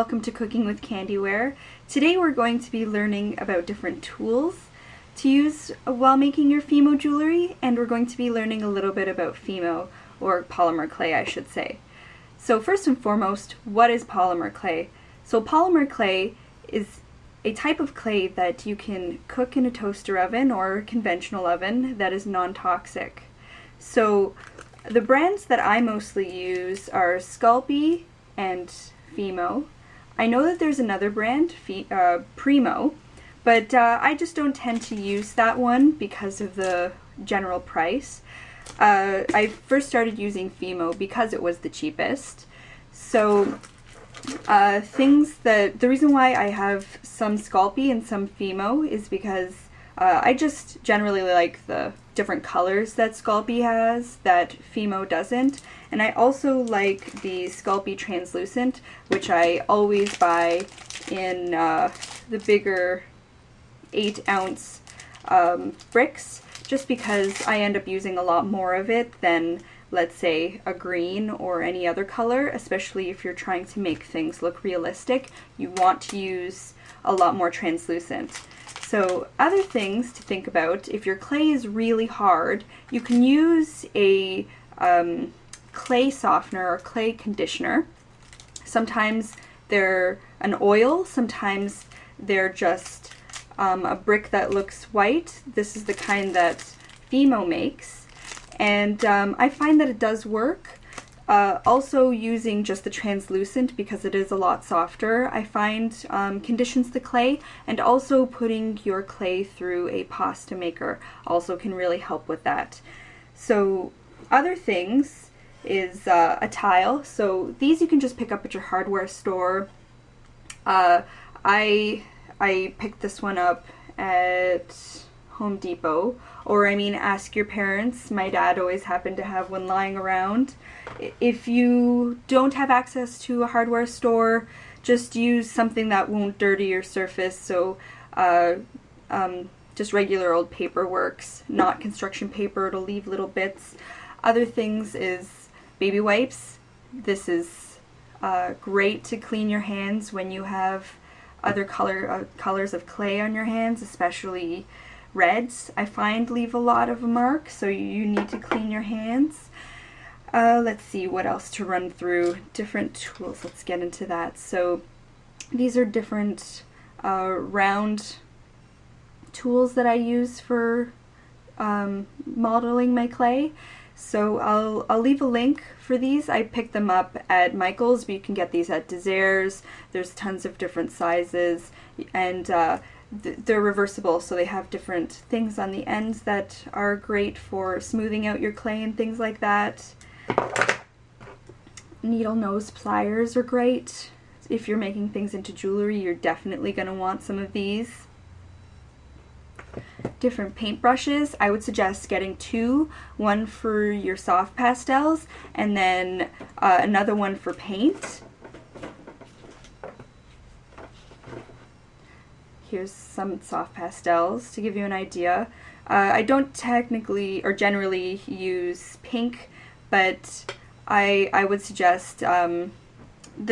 welcome to Cooking with CandiWare. Today we're going to be learning about different tools to use while making your Fimo jewelry, and we're going to be learning a little bit about Fimo, or polymer clay I should say. So first and foremost, what is polymer clay? So polymer clay is a type of clay that you can cook in a toaster oven or a conventional oven that is non-toxic. So the brands that I mostly use are Sculpey and Fimo. I know that there's another brand, Primo, but I just don't tend to use that one because of the general price. I first started using Fimo because it was the cheapest. So the reason why I have some Sculpey and some Fimo is because I just generally like the different colors that Sculpey has that Fimo doesn't, and I also like the Sculpey translucent, which I always buy in the bigger 8-ounce bricks, just because I end up using a lot more of it than, let's say, a green or any other color, especially if you're trying to make things look realistic. You want to use a lot more translucent. So other things to think about, if your clay is really hard, you can use a clay softener or clay conditioner. Sometimes they're an oil, sometimes they're just a brick that looks white. This is the kind that Fimo makes, and I find that it does work. Also using just the translucent, because it is a lot softer, I find conditions the clay, and also putting your clay through a pasta maker also can really help with that. So other things is a tile. So these you can just pick up at your hardware store. I picked this one up at Home Depot, or I mean, ask your parents. My dad always happened to have one lying around. If you don't have access to a hardware store, just use something that won't dirty your surface. So just regular old paper works, not construction paper. It'll leave little bits. Other things is baby wipes. This is great to clean your hands when you have other colors of clay on your hands, especially reds, I find, leave a lot of a mark, so you need to clean your hands. Let's see what else to run through. Different tools, let's get into that. So these are different round tools that I use for modeling my clay. So I'll leave a link for these. I picked them up at Michael's, but you can get these at Desairs. There's tons of different sizes, and they're reversible, so they have different things on the ends that are great for smoothing out your clay and things like that. Needle nose pliers are great. If you're making things into jewelry, you're definitely going to want some of these. Different paint brushes. I would suggest getting two, one for your soft pastels and then another one for paint. Here's some soft pastels to give you an idea. I don't technically or generally use pink, but I would suggest the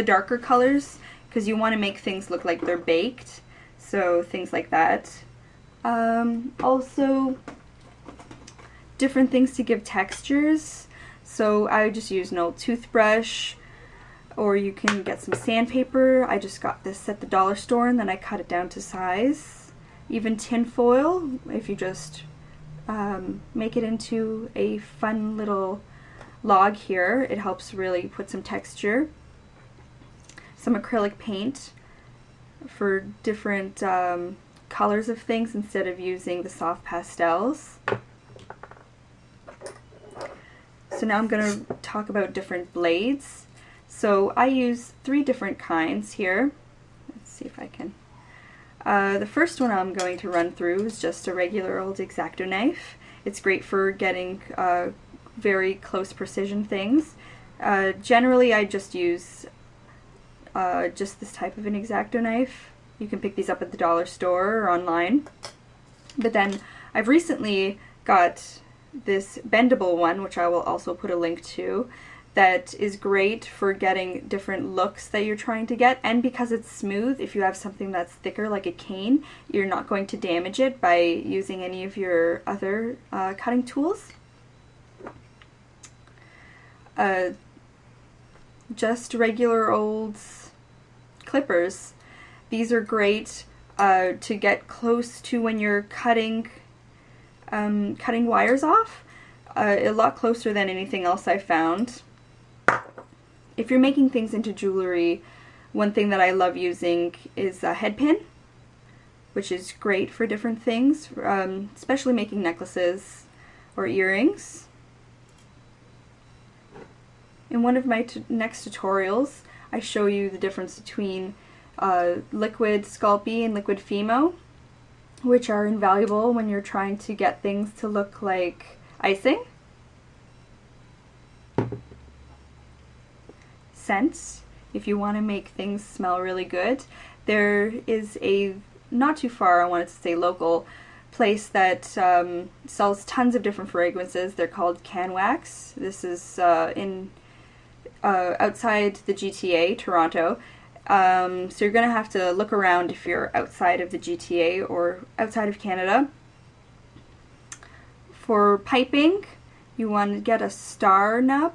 darker colors, because you want to make things look like they're baked, so things like that. Also different things to give textures. So I just use an old toothbrush, or you can get some sandpaper. I just got this at the dollar store and then I cut it down to size. Even tin foil, if you just make it into a fun little log here, it helps really put some texture. Some acrylic paint for different colors of things instead of using the soft pastels. So now I'm going to talk about different blades. So I use 3 different kinds here. Let's see if I can. The first one I'm going to run through is just a regular old Exacto knife. It's great for getting very close precision things. Generally I just use just this type of an Exacto knife. You can pick these up at the dollar store or online. But then I've recently got this bendable one, which I will also put a link to, that is great for getting different looks that you're trying to get, and because it's smooth, if you have something that's thicker like a cane, you're not going to damage it by using any of your other cutting tools. Just regular old clippers. These are great to get close to when you're cutting wires off. A lot closer than anything else I found. If you're making things into jewelry, one thing that I love using is a head pin, which is great for different things, especially making necklaces or earrings. In one of my next tutorials, I show you the difference between liquid Sculpey and liquid Fimo, which are invaluable when you're trying to get things to look like icing. Scents, if you want to make things smell really good. There is a, not too far, I wanted to say local, place that sells tons of different fragrances. They're called CanWax. This is in outside the GTA, Toronto. So you're going to have to look around if you're outside of the GTA or outside of Canada. For piping, you want to get a star nub.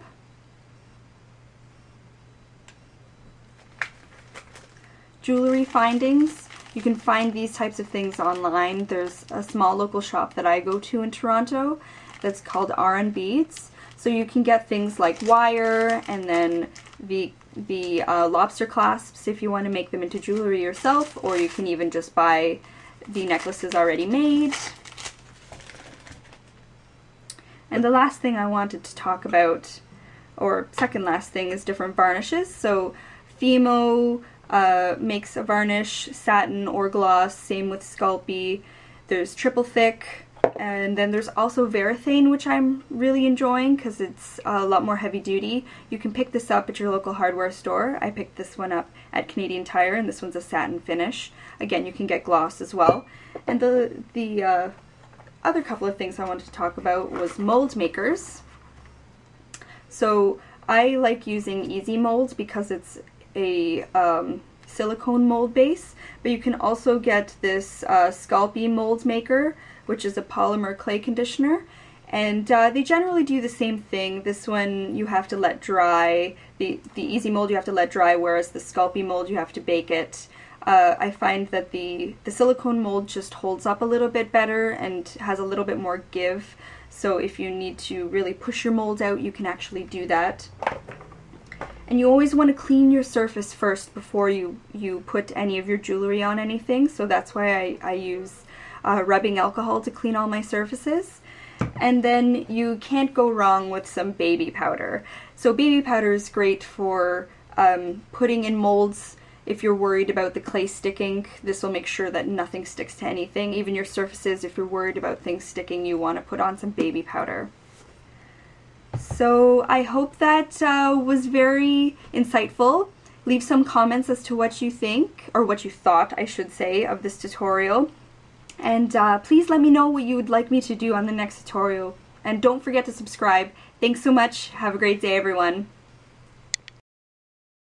Jewelry findings. You can find these types of things online. There's a small local shop that I go to in Toronto that's called R&B Beads. So you can get things like wire and then the lobster clasps if you want to make them into jewelry yourself, or you can even just buy the necklaces already made. And the last thing I wanted to talk about, or second last thing, is different varnishes. So Fimo makes a varnish, satin or gloss, same with Sculpey. There's triple thick, and then there's also Varathane, which I'm really enjoying because it's a lot more heavy duty. You can pick this up at your local hardware store. I picked this one up at Canadian Tire, and this one's a satin finish. Again, you can get gloss as well. And the other couple of things I wanted to talk about was mold makers. So I like using Easy Mold because it's a silicone mold base, but you can also get this Sculpey mold maker, which is a polymer clay conditioner, and they generally do the same thing. This one you have to let dry, the Easy Mold you have to let dry, whereas the Sculpey mold you have to bake it. I find that the silicone mold just holds up a little bit better and has a little bit more give, so if you need to really push your mold out, you can actually do that. And you always want to clean your surface first before you put any of your jewelry on anything, so that's why I use rubbing alcohol to clean all my surfaces. And then you can't go wrong with some baby powder. So baby powder is great for putting in molds. If you're worried about the clay sticking, this will make sure that nothing sticks to anything. Even your surfaces, if you're worried about things sticking, you want to put on some baby powder. So I hope that was very insightful. Leave some comments as to what you think, or what you thought, I should say, of this tutorial. And please let me know what you would like me to do on the next tutorial. And don't forget to subscribe. Thanks so much. Have a great day, everyone.